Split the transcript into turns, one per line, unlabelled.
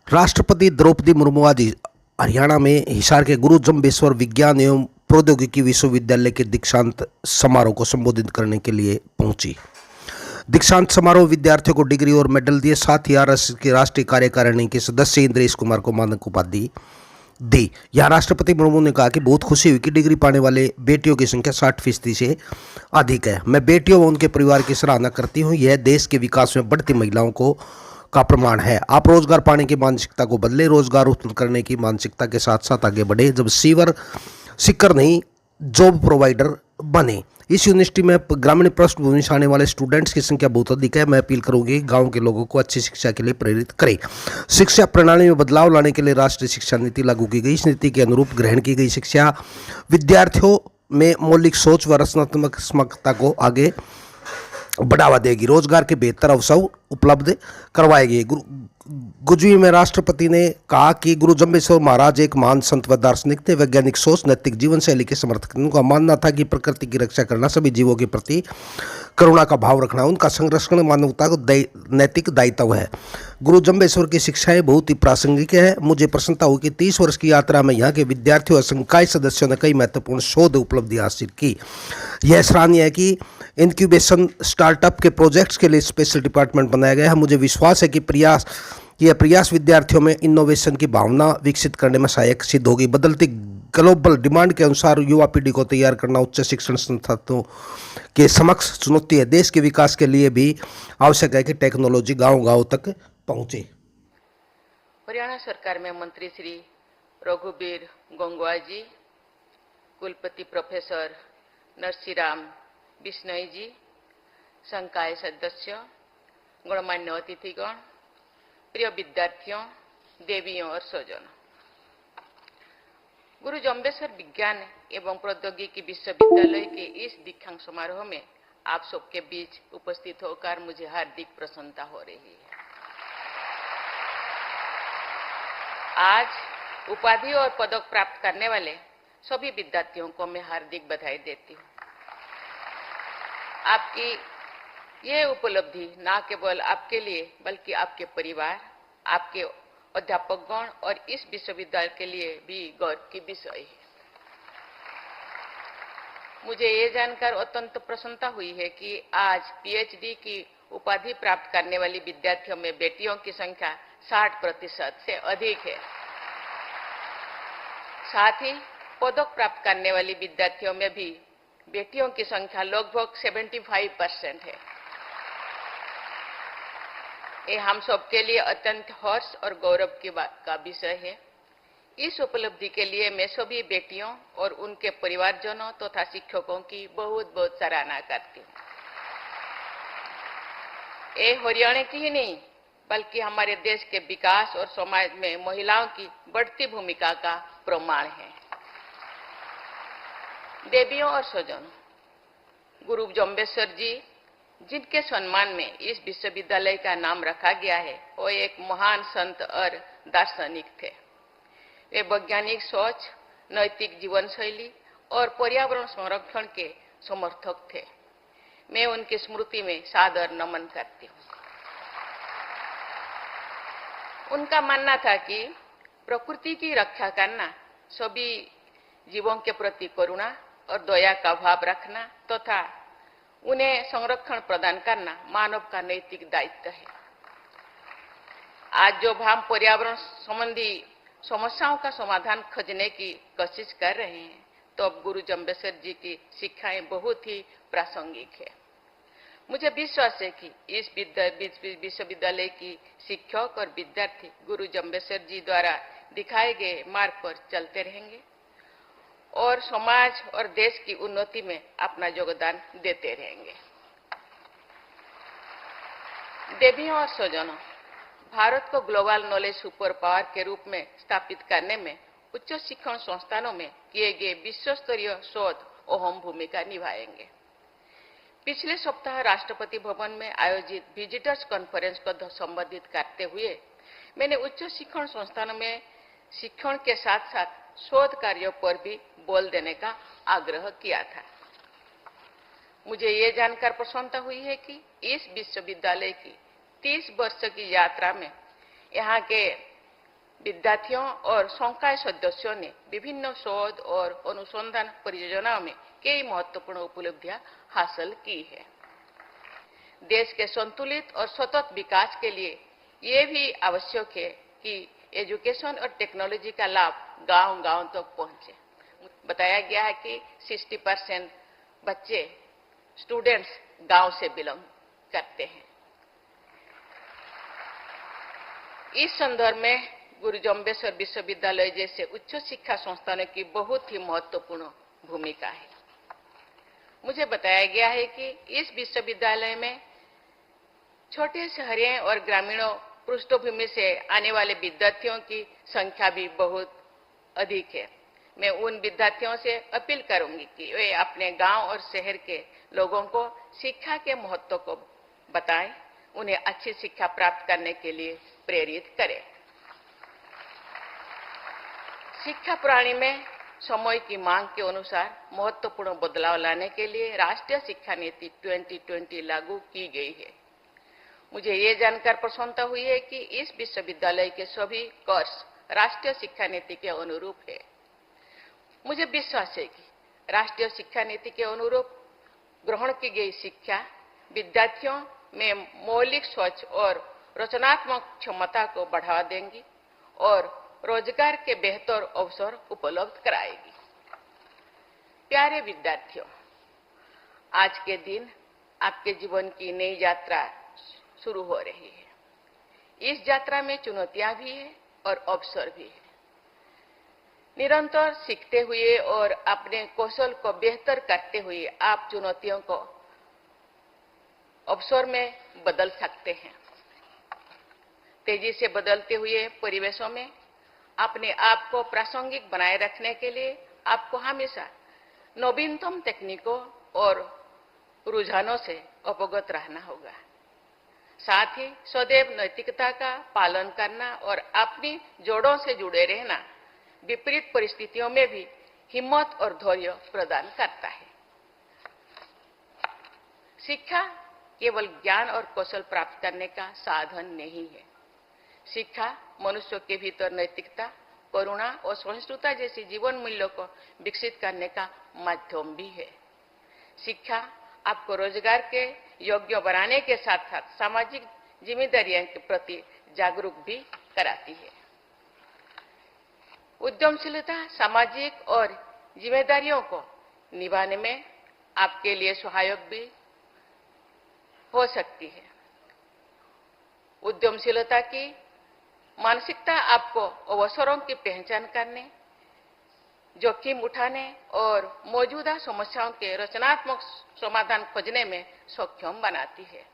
राष्ट्रपति द्रौपदी मुर्मू आज हरियाणा में हिसार के गुरु जम्बेश्वर विज्ञान एवं प्रौद्योगिकी विश्वविद्यालय के दीक्षांत समारोह को संबोधित करने के लिए पहुंची। दीक्षांत समारोह विद्यार्थियों को डिग्री और मेडल दिए, साथ ही आरएसएस की राष्ट्रीय कार्यकारिणी के सदस्य इंद्रेश कुमार को मानक उपाधि दी। यहाँ राष्ट्रपति मुर्मू ने कहा कि बहुत खुशी हुई कि डिग्री पाने वाले बेटियों की संख्या 60% से अधिक है। मैं बेटियों व उनके परिवार की सराहना करती हूँ। यह देश के विकास में बढ़ती महिलाओं को का प्रमाण है। आप रोजगार पाने की मानसिकता को बदले, रोजगार उत्पन्न करने की मानसिकता के साथ साथ आगे बढ़े। जब सीकर नहीं, जॉब प्रोवाइडर बने। इस यूनिवर्सिटी में ग्रामीण पृष्ठभूमि से आने वाले स्टूडेंट्स की संख्या बहुत अधिक है। मैं अपील करूंगी गांव के लोगों को अच्छी शिक्षा के लिए प्रेरित करें। शिक्षा प्रणाली में बदलाव लाने के लिए राष्ट्रीय शिक्षा नीति लागू की गई। इस नीति के अनुरूप ग्रहण की गई शिक्षा विद्यार्थियों में मौलिक सोच व रचनात्मकता को आगे बढ़ावा देगी, रोजगार के बेहतर अवसर उपलब्ध करवाएगी। गुजवी में राष्ट्रपति ने कहा कि गुरु जम्बेश्वर महाराज एक महान संत व दार्शनिक थे। वैज्ञानिक सोच, नैतिक जीवन शैली के समर्थक। उनका मानना था कि प्रकृति की रक्षा करना, सभी जीवों के प्रति करुणा का भाव रखना, उनका संरक्षण मानवता को नैतिक दायित्व है। गुरु जम्बेश्वर की शिक्षाएं बहुत ही प्रासंगिक है। मुझे प्रसन्नता हुई कि 30 वर्ष की यात्रा में यहाँ के विद्यार्थियों और संकाय सदस्यों ने कई महत्वपूर्ण शोध उपलब्धि हासिल की। यह सराहनीय है कि इंक्यूबेशन स्टार्टअप के प्रोजेक्ट्स के लिए स्पेशल डिपार्टमेंट बनाया गया है। मुझे विश्वास है कि यह प्रयास विद्यार्थियों में इनोवेशन की भावना विकसित करने में सहायक सिद्ध होगी। बदलती ग्लोबल डिमांड के अनुसार युवा पीढ़ी को तैयार करना उच्च शिक्षण संस्थानों के समक्ष चुनौती है। देश के विकास के लिए भी आवश्यक है कि टेक्नोलॉजी गांव-गांव तक पहुंचे।
हरियाणा सरकार में मंत्री श्री रघुबीर गंगवा जी, कुलपति प्रोफेसर नरसिंहराम बिश्नोई जी, संकाय सदस्य, गणमान्य अतिथिगण, प्रिय विद्यार्थियों, देवियों और स्वजनों, गुरु जम्बेश्वर विज्ञान एवं प्रौद्योगिकी विश्वविद्यालय के इस दीक्षांत समारोह में आप सबके बीच उपस्थित होकर मुझे हार्दिक प्रसन्नता हो रही है। आज उपाधि और पदक प्राप्त करने वाले सभी विद्यार्थियों को मैं हार्दिक बधाई देती हूँ। आपकी ये उपलब्धि न केवल आपके लिए बल्कि आपके परिवार, आपके अध्यापकगण और इस विश्वविद्यालय के लिए भी गौरव की विषय है। मुझे ये जानकर अत्यंत प्रसन्नता हुई है कि आज पीएचडी की उपाधि प्राप्त करने वाली विद्यार्थियों में बेटियों की संख्या 60% से अधिक है। साथ ही पदक प्राप्त करने वाली विद्यार्थियों में भी बेटियों की संख्या लगभग 75% है। ये हम सबके लिए अत्यंत हर्ष और गौरव की बात का विषय है। इस उपलब्धि के लिए मैं सभी बेटियों और उनके परिवारजनों तथा शिक्षकों की बहुत बहुत सराहना करती हूँ। ये हरियाणा की ही नहीं बल्कि हमारे देश के विकास और समाज में महिलाओं की बढ़ती भूमिका का प्रमाण है। देवियों और स्वजनों, गुरु जम्बेश्वर जी जिनके सम्मान में इस विश्वविद्यालय का नाम रखा गया है, वो एक महान संत और दार्शनिक थे। वे वैज्ञानिक सोच, नैतिक जीवन शैली और पर्यावरण संरक्षण के समर्थक थे। मैं उनकी स्मृति में सादर नमन करती हूँ। उनका मानना था कि प्रकृति की रक्षा करना, सभी जीवों के प्रति करुणा और दया का भाव रखना तथा उन्हें संरक्षण प्रदान करना मानव का नैतिक दायित्व है। आज जब हम पर्यावरण संबंधी समस्याओं का समाधान खोजने की कोशिश कर रहे हैं, तो अब गुरु जम्बेश्वर जी की शिक्षाएं बहुत ही प्रासंगिक है। मुझे विश्वास है कि इस विश्वविद्यालय की शिक्षक और विद्यार्थी गुरु जम्बेश्वर जी द्वारा दिखाए गए मार्ग पर चलते रहेंगे और समाज और देश की उन्नति में अपना योगदान देते रहेंगे। देवियों और स्वजनों, भारत को ग्लोबल नॉलेज सुपर पावर के रूप में स्थापित करने में उच्च शिक्षण संस्थानों में किए गए विश्व स्तरीय शोध अहम भूमिका निभाएंगे। पिछले सप्ताह राष्ट्रपति भवन में आयोजित विजिटर्स कॉन्फ्रेंस को संबोधित करते हुए मैंने उच्च शिक्षण संस्थानों में शिक्षण के साथ साथ शोध कार्यों पर भी बोल देने का आग्रह किया था। मुझे ये जानकर प्रसन्नता हुई है कि इस विश्वविद्यालय की 30 वर्ष की यात्रा में यहाँ के विद्यार्थियों और संकाय सदस्यों ने विभिन्न शोध और अनुसंधान परियोजनाओं में कई महत्वपूर्ण उपलब्धियां हासिल की है। देश के संतुलित और सतत विकास के लिए ये भी आवश्यक है कि एजुकेशन और टेक्नोलॉजी का लाभ गांव-गांव तक पहुंचे। बताया गया है कि 60% बच्चे स्टूडेंट्स गांव से बिलोंग करते हैं। इस संदर्भ में गुरु जम्बेश्वर विश्वविद्यालय जैसे उच्च शिक्षा संस्थानों की बहुत ही महत्वपूर्ण भूमिका है। मुझे बताया गया है कि इस विश्वविद्यालय में छोटे शहरों और ग्रामीणों पृष्ठभूमि से आने वाले विद्यार्थियों की संख्या भी बहुत अधिक है। मैं उन विद्यार्थियों से अपील करूंगी कि वे अपने गांव और शहर के लोगों को शिक्षा के महत्व को बताएं, उन्हें अच्छी शिक्षा प्राप्त करने के लिए प्रेरित करें। शिक्षा प्रणाली में समय की मांग के अनुसार महत्वपूर्ण बदलाव लाने के लिए राष्ट्रीय शिक्षा नीति 2020 लागू की गई है। मुझे ये जानकर प्रसन्नता हुई है कि इस विश्वविद्यालय के सभी कोर्स राष्ट्रीय शिक्षा नीति के अनुरूप है। मुझे विश्वास है कि राष्ट्रीय शिक्षा नीति के अनुरूप ग्रहण की गई शिक्षा विद्यार्थियों में मौलिक सोच और रचनात्मक क्षमता को बढ़ावा देंगी और रोजगार के बेहतर अवसर उपलब्ध कराएगी। प्यारे विद्यार्थियों, आज के दिन आपके जीवन की नई यात्रा शुरू हो रही है। इस यात्रा में चुनौतियां भी है और अवसर भी है। निरंतर सीखते हुए और अपने कौशल को बेहतर करते हुए आप चुनौतियों को अवसर में बदल सकते हैं। तेजी से बदलते हुए परिवेशों में अपने आप को प्रासंगिक बनाए रखने के लिए आपको हमेशा नवीनतम तकनीकों और रुझानों से अवगत रहना होगा। साथ ही सदैव नैतिकता का पालन करना और अपनी जड़ों से जुड़े रहना विपरीत परिस्थितियों में भी हिम्मत और धैर्य प्रदान करता है। शिक्षा केवल ज्ञान और कौशल प्राप्त करने का साधन नहीं है। शिक्षा मनुष्य के भीतर नैतिकता, करुणा और सहिष्णुता जैसी जीवन मूल्यों को विकसित करने का माध्यम भी है। शिक्षा आपको रोजगार के योग्य बनाने के साथ साथ सामाजिक जिम्मेदारियों के प्रति जागरूक भी कराती है। उद्यमशीलता सामाजिक और जिम्मेदारियों को निभाने में आपके लिए सहायक भी हो सकती है। उद्यमशीलता की मानसिकता आपको अवसरों की पहचान करने, जोखिम उठाने और मौजूदा समस्याओं के रचनात्मक समाधान खोजने में सक्षम बनाती है।